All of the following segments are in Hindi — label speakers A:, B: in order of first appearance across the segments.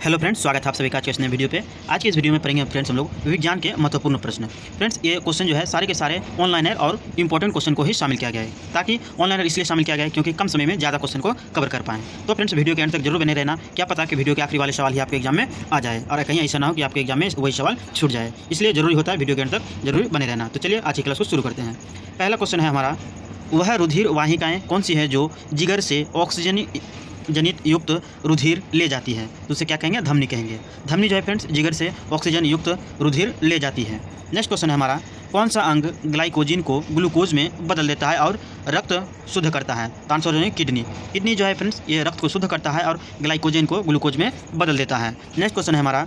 A: हेलो फ्रेंड्स, स्वागत है आप सभी का आज के इस नए वीडियो पे। आज के इस वीडियो में पढ़ेंगे फ्रेंड्स हम लोग विज्ञान के महत्वपूर्ण प्रश्न। फ्रेंड्स ये क्वेश्चन जो है सारे के सारे ऑनलाइन है और इंपॉर्टेंट क्वेश्चन को ही शामिल किया गया है, ताकि ऑनलाइन इसलिए शामिल किया गया है क्योंकि कम समय में ज़्यादा क्वेश्चन को कवर कर पाएँ। तो फ्रेंड्स वीडियो के अंत तक जरूर बने रहना, क्या पता कि वीडियो के आखिरी वाले सवाल ही आपके एग्जाम में आ जाए और कहीं ऐसा ना हो कि आपके एग्जाम में वही सवाल छूट जाए, इसलिए जरूरी होता है वीडियो के अंत तक जरूर बने रहना। तो चलिए आज की क्लास को शुरू करते हैं। पहला क्वेश्चन है हमारा, वह रुधिर वाहिकाएँ कौन सी है जो जिगर से ऑक्सीजन जनित युक्त रुधिर ले जाती है? तो उसे क्या कहेंगे? धमनी कहेंगे। धमनी जो है फ्रेंड्स जिगर से ऑक्सीजन युक्त रुधिर ले जाती है। नेक्स्ट क्वेश्चन है हमारा, कौन सा अंग ग्लाइकोजिन को ग्लूकोज में बदल देता है और रक्त शुद्ध करता है? तो आंसर है किडनी। किडनी जो है फ्रेंड्स ये रक्त को शुद्ध करता है और ग्लाइकोजिन को ग्लूकोज में बदल देता है। नेक्स्ट क्वेश्चन है हमारा,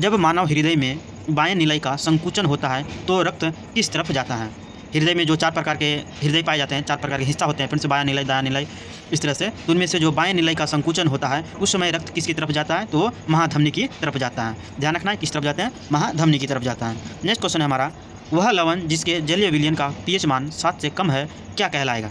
A: जब मानव हृदय में बाएं निलय का संकुचन होता है तो रक्त किस तरफ जाता है? हृदय में जो 4 प्रकार के हृदय पाए जाते हैं, 4 प्रकार के हिस्सा होते हैं फ्रेंड्स, बायां निलय, दायां निलय, इस तरह से। तो उनमें से जो बाएं निलय का संकुचन होता है उस समय रक्त किसकी तरफ जाता है? तो वो महाधमनी की तरफ जाता है। ध्यान रखना है किस तरफ जाते हैं? महाधमनी की तरफ जाता है। नेक्स्ट क्वेश्चन है हमारा, वह लवण जिसके जलीय विलयन का pH मान 7 से कम है क्या कहलाएगा?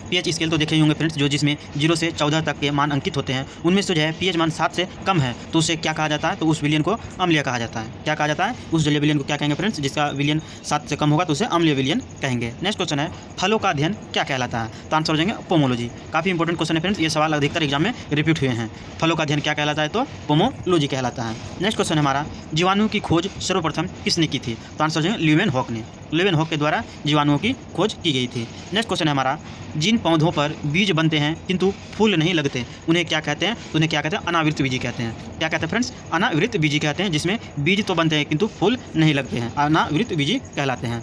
A: pH स्केल तो देखे ही होंगे फ्रेंड्स, जो जिसमें 0 से 14 तक के मान अंकित होते हैं, उनमें से जो है pH मान 7 से कम है तो उसे क्या कहा जाता है? तो उस विलयन को अम्लीय कहा जाता है। क्या कहा जाता है? उस जलीय विलयन को क्या कहेंगे फ्रेंड्स? जिसका विलयन 7 से कम होगा तो उसे अम्लीय विलयन कहेंगे। नेक्स्ट क्वेश्चन है, फलों का अध्ययन क्या कहलाता है? तो आंसर हो जाएंगे पोमोलॉजी। काफ़ी इंपॉर्टेंट क्वेश्चन है फ्रेंड्स, ये सवाल अधिकतर एग्जाम में रिपीट हुए हैं। फलों का अध्ययन क्या कहलाता है? तो पोमोलॉजी कहलाता है। नेक्स्ट क्वेश्चन है हमारा, जीवाणु की खोज सर्वप्रथम किसने की थी? तो आंसर हो जाएंगे ल्यूवेनहॉक ने। ल्यूवेनहॉक के द्वारा जीवाणुओं की खोज की गई थी। नेक्स्ट क्वेश्चन है हमारा, जिन पौधों पर बीज बनते हैं किंतु फूल नहीं लगते उन्हें क्या कहते हैं? तो उन्हें क्या कहते हैं? अनावृत बीजी कहते हैं। क्या कहते हैं फ्रेंड्स? अनावृत बीजी कहते हैं, जिसमें बीज तो बनते हैं किंतु फूल नहीं लगते हैं, अनावृत बीजी कहलाते हैं।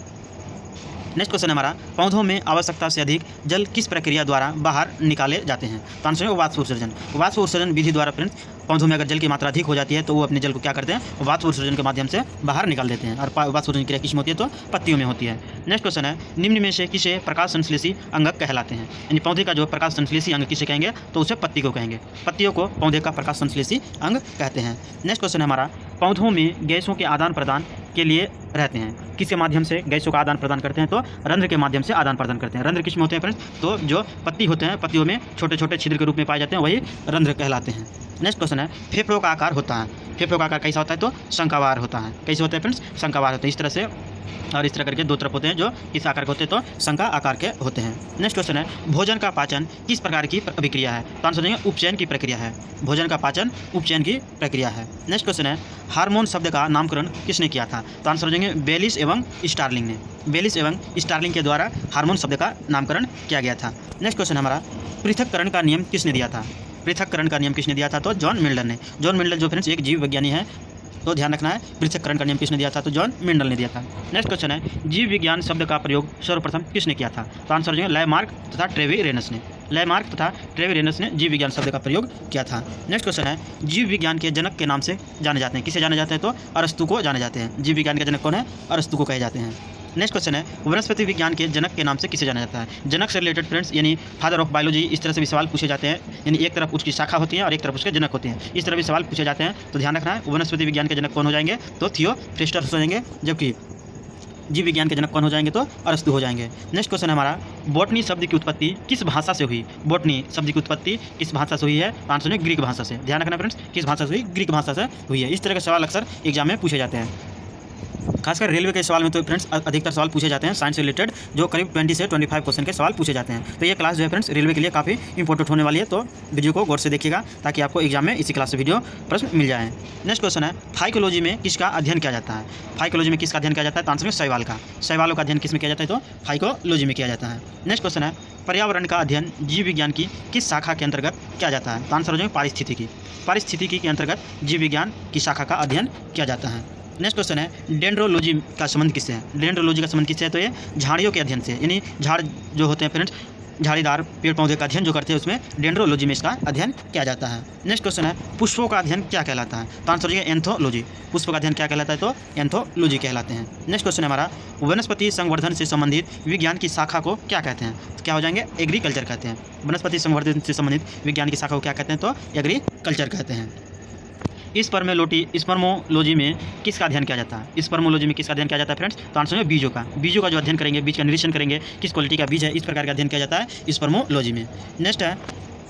A: नेक्स्ट क्वेश्चन है हमारा, पौधों में आवश्यकता से अधिक जल किस प्रक्रिया द्वारा बाहर निकाले जाते हैं? तो आंसर है वाष्प उत्सर्जन। वाष्प उत्सर्जन विधि द्वारा फ्रेंड्स पौधों में अगर जल की मात्रा अधिक हो जाती है तो वो अपने जल को क्या करते हैं? वाष्प उत्सर्जन के माध्यम से बाहर निकाल देते हैं। और वाष्प उत्सर्जन क्रिया किस में होती है? तो पत्तियों में होती है। नेक्स्ट क्वेश्चन है, निम्न में से किसे प्रकाश संश्लेषी अंगक कहलाते हैं? यानी पौधे का जो प्रकाश संश्लेषी अंग किसे कहेंगे? तो उसे पत्ती को कहेंगे। पत्तियों को पौधे का प्रकाश संश्लेषी अंग कहते हैं। नेक्स्ट क्वेश्चन है हमारा, पौधों में गैसों के आदान प्रदान के लिए रहते हैं, किसके माध्यम से गैसों का आदान प्रदान करते हैं? तो रंध्र के माध्यम से आदान प्रदान करते हैं। रंध्र किस में होते हैं फ्रेंड्स? तो जो पत्ती होते हैं, पत्तियों में छोटे छोटे छिद्र के रूप में पाए जाते हैं, वही रंध्र कहलाते हैं। नेक्स्ट क्वेश्चन है, फेफड़ों का आकार होता है, फेफड़ों का आकार कैसा होता है? तो शंक्वाकार होता है। कैसे होता है फ्रेंड्स? शंक्वाकार होते हैं, इस तरह से और इस तरह करके 2 तरफ होते हैं जो किस आकार के होते हैं? तो शंका आकार के होते हैं। नेक्स्ट क्वेश्चन है, भोजन का पाचन किस प्रकार की अभिक्रिया है? तो आंसर देंगे उपचयन की प्रक्रिया है। भोजन का पाचन उपचयन की प्रक्रिया है। नेक्स्ट क्वेश्चन है, हार्मोन शब्द का नामकरण किसने किया था? तो आंसर हो जाएंगे बेलिस एवं स्टार्लिंग ने। बेलिस एवं स्टार्लिंग के द्वारा हार्मोन शब्द का नामकरण किया गया था। नेक्स्ट क्वेश्चन हमारा, पृथक्करण का नियम किसने दिया था? पृथक्करण का नियम किसने दिया था? तो जॉन मिल्डन ने। जॉन मिल्डन जो फ्रेंड्स एक जीव विज्ञानी है, तो ध्यान रखना है पृथक्करण का नियम किसने दिया था? तो जॉन मिंडल ने दिया था। नेक्स्ट क्वेश्चन है, जीव विज्ञान शब्द का प्रयोग सर्वप्रथम किसने किया था? तो आंसर जो है लैमार्क तथा ट्रेविरेनस ने। लैमार्क तथा ट्रेविरेनस ने जीव विज्ञान शब्द का प्रयोग किया था। नेक्स्ट क्वेश्चन है, जीव विज्ञान के जनक के नाम से जाने जाते हैं, किसे जाने जाते हैं? तो अरस्तु को जाने जाते हैं। जीव विज्ञान के जनक कौन है? अरस्तु को कहे जाते हैं। नेक्स्ट क्वेश्चन है, वनस्पति विज्ञान के जनक के नाम से किसे जाना जाता है? जनक से रिलेटेड फ्रेंड्स यानी फादर ऑफ बायोलॉजी, इस तरह से भी सवाल पूछे जाते हैं, यानी एक तरफ उसकी शाखा होती है और एक तरफ उसके जनक होते हैं, इस तरह भी सवाल पूछे जाते हैं। तो ध्यान रखना है वनस्पति विज्ञान के जनक कौन हो जाएंगे? तो थियोफ्रेस्टस हो जाएंगे, जबकि जीव विज्ञान के जनक कौन हो जाएंगे? तो अरस्तु हो जाएंगे। नेक्स्ट क्वेश्चन है हमारा, बॉटनी शब्द की उत्पत्ति किस भाषा से हुई? बॉटनी शब्द की उत्पत्ति किस भाषा से हुई है? आंसर है ग्रीक भाषा से। ध्यान रखना फ्रेंड्स, किस भाषा से हुई? ग्रीक भाषा से हुई है। इस तरह के सवाल अक्सर एग्जाम में पूछे जाते हैं, खासकर रेलवे के सवाल में तो फ्रेंड्स अधिकतर सवाल पूछे जाते हैं साइंस से रिलेटेड, जो करीब 20 से 25 क्वेश्चन के सवाल पूछे जाते हैं। तो ये क्लास जो है फ्रेंड्स रेलवे के लिए काफ़ी इंपॉर्टेंट होने वाली है, तो वीडियो को गौर से देखिएगा ताकि आपको एग्जाम में इसी क्लास से वीडियो प्रश्न मिल जाए। नेक्स्ट क्वेश्चन है, फाइकोलॉजी में किसका अध्ययन किया जाता है? फाइकोलॉजी में किसका अध्ययन किया जाता है? तो आंसर है शैवाल का। शैवालों का अध्ययन किस में किया जाता है? तो फाइकोलॉजी में किया जाता है। नेक्स्ट क्वेश्चन है, पर्यावरण का अध्ययन जीव विज्ञान की किस शाखा के अंतर्गत किया जाता है? तो आंसर हो जाएगा पारिस्थितिकी। पारिस्थितिकी के अंतर्गत जीव विज्ञान की शाखा का अध्ययन किया जाता है। नेक्स्ट क्वेश्चन है, डेंड्रोलॉजी का संबंध किससे है? डेंड्रोलॉजी का संबंध किससे है? तो ये झाड़ियों के अध्ययन से, यानी झाड़ जो होते हैं फ्रेंड्स, झाड़ीदार पेड़ पौधे का अध्ययन जो करते हैं उसमें डेंड्रोलॉजी में इसका अध्ययन किया जाता है। नेक्स्ट क्वेश्चन है, पुष्पों का अध्ययन क्या कहलाता है? तो आंसर है एंथोलॉजी। पुष्प का अध्ययन क्या कहलाता है? तो एंथोलॉजी कहलाते हैं। नेक्स्ट क्वेश्चन है हमारा, वनस्पति संवर्धन से संबंधित विज्ञान की शाखा को क्या कहते हैं? तो क्या हो जाएंगे? एग्रीकल्चर कहते हैं। वनस्पति संवर्धन से संबंधित विज्ञान की शाखा को क्या कहते हैं? तो एग्रीकल्चर कहते हैं। स्पर्मोलॉजी में किसका अध्ययन किया जाता है? स्पर्मोलॉजी में किसका अध्ययन किया जाता है फ्रेंड्स? तो आंसर है बीजों का। बीजों का जो अध्ययन करेंगे, बीज का निरीक्षण करेंगे, किस क्वालिटी का बीज है, इस प्रकार का अध्ययन किया जाता है स्पर्मोलॉजी में। नेक्स्ट है,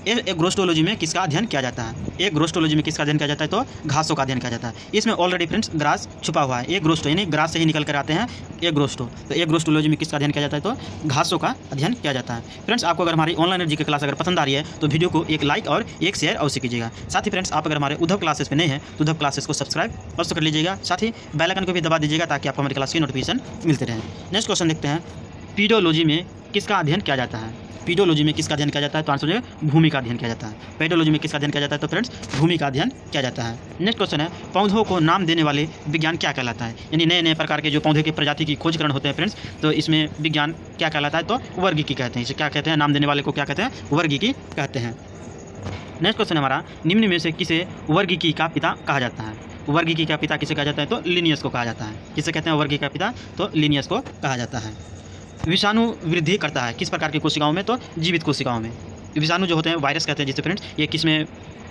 A: एग्रोस्टोलॉजी में किसका अध्ययन किया जाता है? एग्रोस्टोलॉजी में किसका अध्ययन किया जाता है? तो घासों का अध्ययन किया जाता है। इसमें ऑलरेडी फ्रेंड्स ग्रास छुपा हुआ है। एग्रोस्टो यानी ग्रास से ही निकल कर आते हैं एग्रोस्टो। तो एग्रोस्टोलॉजी में किसका अध्ययन किया जाता है? तो घासों का अध्ययन किया जाता है। फ्रेंड्स, आपको अगर हमारी ऑनलाइन जी के क्लास अगर पसंद आ रही है तो वीडियो को एक लाइक और एक शेयर अवश्य कीजिएगा। साथ ही फ्रेंड्स, आप अगर हमारे उद्धव क्लासेस पे नए हैं तो उद्धव क्लासेस को सब्सक्राइब अवश्य कर लीजिएगा। साथ ही बेल आइकन को भी दबा दीजिएगा ताकि आपको हमारी क्लास की नोटिफिकेशन मिलते रहे। नेक्स्ट क्वेश्चन देखते हैं, पीडोलॉजी में किसका अध्ययन किया जाता है? पीडोलॉजी में किसका अध्ययन किया जाता है? तो आंसर जो है भूमि का अध्ययन किया जाता है। पेडोलॉजी में किसका अध्ययन किया जाता है? तो फ्रेंड्स भूमि का अध्ययन किया जाता है। नेक्स्ट क्वेश्चन है, पौधों को नाम देने वाले विज्ञान क्या कहलाता है? यानी नए नए प्रकार के जो पौधे की प्रजाति की खोजकरण होते हैं फ्रेंड्स, तो इसमें विज्ञान क्या कहलाता है? तो वर्गीकी कहते हैं। इसे क्या कहते हैं? नाम देने वाले को क्या कहते हैं? वर्गीकी कहते हैं। नेक्स्ट क्वेश्चन हमारा, निम्न में से किसे वर्गीकी का पिता कहा जाता है? वर्गीकी का पिता किसे कहा जाता है? तो लिनियस को कहा जाता है। किसे कहते हैं वर्गीकी का पिता? तो लिनियस को कहा जाता है। विषाणु वृद्धि करता है किस प्रकार की कोशिकाओं में? तो जीवित कोशिकाओं में। विषाणु जो होते हैं वायरस कहते हैं जिसे फ्रेंड्स, ये किस में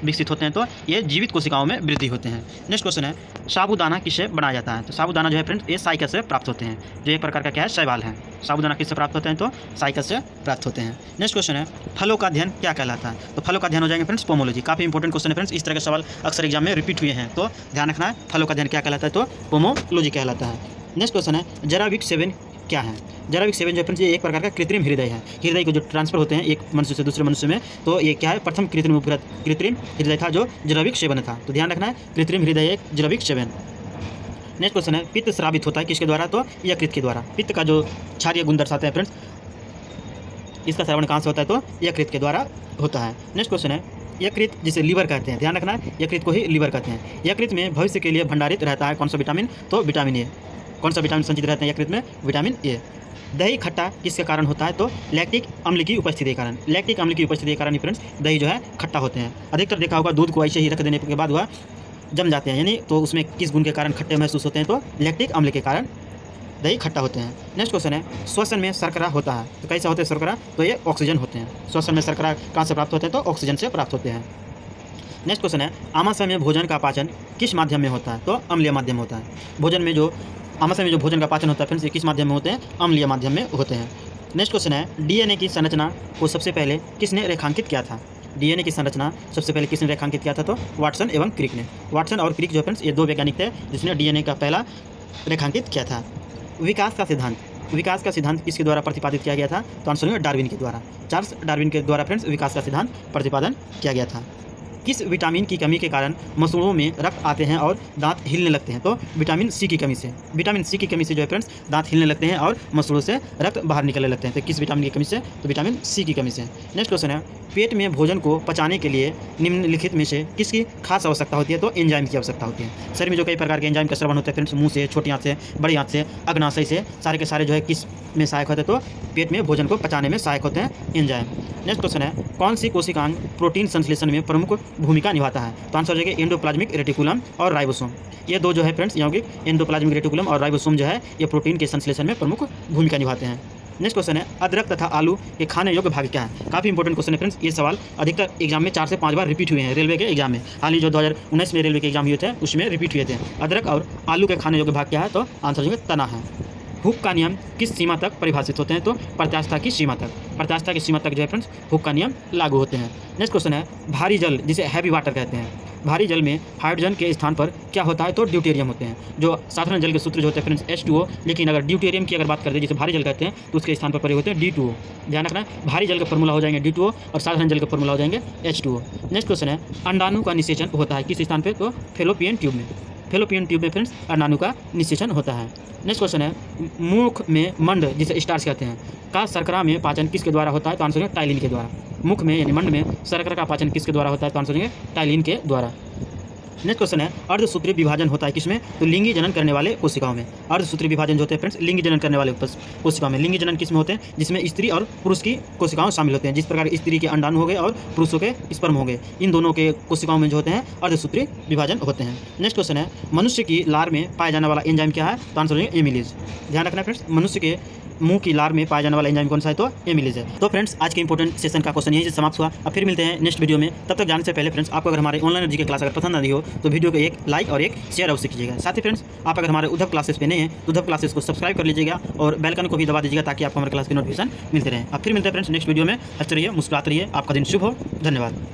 A: विकसित होते हैं? तो ये जीवित कोशिकाओं में वृद्धि होते हैं। नेक्स्ट क्वेश्चन है, साबूदाना किससे बनाया जाता है? तो साबूदाना जो है फ्रेंड्स, ये साइकिल से प्राप्त होते हैं, जो एक प्रकार का क्या है? शैवाल है। साबूदाना किससे प्राप्त होते हैं? तो साइकिल से प्राप्त होते हैं। नेक्स्ट क्वेश्चन है, फलों का अध्ययन क्या कहलाता है? तो फलों का अध्ययन हो जाएंगे फ्रेंड्स पोमोलॉजी। काफ़ी इंपॉर्टेंट क्वेश्चन है फ्रेंड्स, इस तरह के सवाल अक्सर एग्जाम में रिपीट हुए हैं, तो ध्यान रखना है। फलों का अध्ययन क्या कहलाता है? तो पोमोलॉजी कहलाता है। नेक्स्ट क्वेश्चन है, जराविक सेवन क्या है? जराविक सेवन जो फ्रेंड्स, ये एक प्रकार का कृत्रिम हृदय है। हृदय को जो ट्रांसफर होते हैं एक मनुष्य से दूसरे मनुष्य में, तो ये क्या है? प्रथम कृत्रिम हृदय था जो जराविक सेवन था। तो ध्यान रखना है, कृत्रिम हृदय एक जराविक सेवन। नेक्स्ट क्वेश्चन है, पित्त स्रावित होता है किसके द्वारा? तो यकृत के द्वारा। पित्त का जो क्षारीय गुण दर्शाते हैं फ्रेंड्स, इसका श्रवण कहाँ से होता है? तो यकृत के द्वारा होता है। नेक्स्ट क्वेश्चन है, यकृत जिसे लीवर कहते हैं, ध्यान रखना है, यकृत को ही लीवर कहते हैं। यकृत में भविष्य के लिए भंडारित रहता है कौन सा विटामिन? तो विटामिन ए। कौन सा विटामिन संचित रहते हैं यकृत में? Vitamin A. दही खट्टा किसके कारण होता है? तो लैक्टिक अम्ल की उपस्थिति के कारण। लैक्टिक अम्ल की उपस्थिति के कारण ही फ्रेंड्स दही जो है खट्टा होते हैं। अधिकतर देखा होगा दूध को ऐसे ही रख देने के बाद वह जम जाते हैं, यानी तो उसमें किस गुण के कारण खट्टे महसूस होते हैं? तो लैक्टिक अम्ल के कारण दही खट्टा होते हैं। नेक्स्ट क्वेश्चन है, श्वसन में शर्करा होता है, तो कैसा होते हैं शर्करा? तो ये ऑक्सीजन होते हैं। श्वसन में शर्करा कहाँ से प्राप्त होते हैं? तो ऑक्सीजन से प्राप्त होते हैं। नेक्स्ट क्वेश्चन है, आमाशय में भोजन का पाचन किस माध्यम में होता है? तो अम्लीय माध्यम होता है। भोजन में जो आमाशय में जो भोजन का पाचन होता है फ्रेंड्स, ये किस माध्यम में होते हैं? अम्लीय माध्यम में होते हैं। नेक्स्ट क्वेश्चन है, डीएनए की संरचना को सबसे पहले किसने रेखांकित किया था? डीएनए की संरचना सबसे पहले किसने रेखांकित किया था? तो वाटसन एवं क्रिक ने। वाटसन और क्रिक जो फ्रेंड्स, ये दो वैज्ञानिक थे जिसने डीएनए का पहला रेखांकित किया था। विकास का सिद्धांत किसके द्वारा प्रतिपादित किया गया था? तो आंसर है डार्विन के द्वारा। चार्ल्स डार्विन के द्वारा फ्रेंड्स विकास का सिद्धांत प्रतिपादन किया गया था। किस विटामिन की कमी के कारण मसूड़ों में रक्त आते हैं और दांत हिलने लगते हैं? तो विटामिन सी की कमी से। विटामिन सी की कमी से जो है फ्रेंड्स दांत हिलने लगते हैं और मसूड़ों से रक्त बाहर निकलने लगते हैं। तो किस विटामिन की कमी से? तो विटामिन सी की कमी से। नेक्स्ट क्वेश्चन है, पेट में भोजन को पचाने के लिए निम्नलिखित में से किसकी खास आवश्यकता होती है? तो एंजाइम की आवश्यकता होती है। शरीर में जो कई प्रकार के एंजाइम का स्रवण होता है फ्रेंड्स, मुंह से, छोटी आंत से, बड़ी आंत से, अग्नाशय से, सारे के सारे जो है किस में सहायक होते हैं? तो पेट में भोजन को पचाने में सहायक होते हैं एंजाइम। नेक्स्ट क्वेश्चन है, कौन सी कोशिकांग प्रोटीन संश्लेषण में प्रमुख भूमिका निभाता है? तो आंसर हो जाएगा एंडोप्लाज्मिक रेटिकुलम और राइबोसोम। ये दो जो है फ्रेंड्स यौगिक एंडोप्लाज्मिक रेटिकुलम और राइबोसोम जो है ये प्रोटीन के संश्लेषण में प्रमुख भूमिका निभाते हैं। नेक्स्ट क्वेश्चन है, अदरक तथा आलू के खाने योग्य भाग क्या है? काफ़ी इंपॉर्टेंट क्वेश्चन है फ्रेंड्स, ये सवाल अधिकतर एग्जाम में 4 से 5 बार रिपीट हुए हैं रेलवे के एग्जाम में। हाल ही जो 2019 में रेलवे के एग्जाम हुए थे उसमें रिपीट हुए थे। अदरक और आलू के खाने योग्य भाग क्या है? तो आंसर जो तना है। हुक का नियम किस सीमा तक परिभाषित होते हैं? तो प्रत्यास्थता की सीमा तक। प्रत्यास्थता की सीमा तक जो है फ्रेंड्स हुक का नियम लागू होते हैं। नेक्स्ट क्वेश्चन है, भारी जल जिसे हैवी वाटर कहते हैं, भारी जल में हाइड्रोजन के स्थान पर क्या होता है? तो ड्यूटेरियम होते हैं। जो साधारण जल के सूत्र जो होते हैं फ्रेंड्स H2O, लेकिन अगर ड्यूटेरियम की अगर बात करते हैं जिसे भारी जल कहते हैं तो उसके स्थान पर प्रयोग होते हैं D2O। ध्यान रखना, भारी जल का फॉर्मूला हो जाएंगे D2O और साधारण जल का फॉर्मूला हो जाएंगे H2O। नेक्स्ट क्वेश्चन है, अंडाणु का निषेचन होता है किस स्थान पर? तो फेलोपियन ट्यूब में। फेलोपियन ट्यूब में फ्रेंड्स अंडाणु का निषेचन होता है। नेक्स्ट क्वेश्चन है, मुख में मंड जिसे स्टार्च कहते हैं का शर्करा में पाचन किसके द्वारा होता है? तो आंसर है टाइलिन के द्वारा। मुख में यानी मंड में शर्करा का पाचन किसके द्वारा होता है? तो आंसर है टाइलिन के द्वारा। नेक्स्ट क्वेश्चन है, अर्धसूत्री विभाजन होता है किसमें? तो लिंगी जनन करने वाले कोशिकाओं में। अर्धसूत्री विभाजन जो होते हैं फ्रेंड्स लिंगी जनन करने वाले कोशिकाओं में। लिंगी जनन किसमें होते हैं? जिसमें स्त्री और पुरुष की कोशिकाओं शामिल होते हैं। जिस प्रकार स्त्री के अंडाणु हो गए और पुरुषों के स्पर्म हो गए, इन दोनों के कोशिकाओं में जो होते हैं अर्धसूत्री विभाजन होते हैं। नेक्स्ट क्वेश्चन है, मनुष्य की लार में पाया जाने वाला एंजाइम क्या है? तो आंसर है एमिलेज। ध्यान रखना फ्रेंड्स, मनुष्य के मुंह की लार में पाया जाने वाला एंजाइम कौन सा है, तो एमिलेज है। तो फ्रेंड्स आज के इंपॉर्टेंट सेशन का क्वेश्चन यहीं से समाप्त हुआ। अब फिर मिलते हैं नेक्स्ट वीडियो में। तब तक जाने से पहले फ्रेंड्स आपको अगर हमारे ऑनलाइन जी के क्लास अगर पसंद आ रही हो तो वीडियो को एक लाइक और एक शेयर अवश्य कीजिएगा। साथ ही फ्रेंड्स आप अगर हमारे उद्धव क्लासेस पे नए हैं तो उद्धव क्लासेस को सब्सक्राइब कर लीजिएगा और बेल आइकन को भी दबा दीजिएगा ताकि आपको हमारे क्लास की नोटिफिकेशन मिलते रहे। अब फिर मिलते हैं फ्रेंड्स नेक्स्ट वीडियो में। हंसते रहिए, मुस्कुराते रहिए। आपका दिन शुभ हो। धन्यवाद।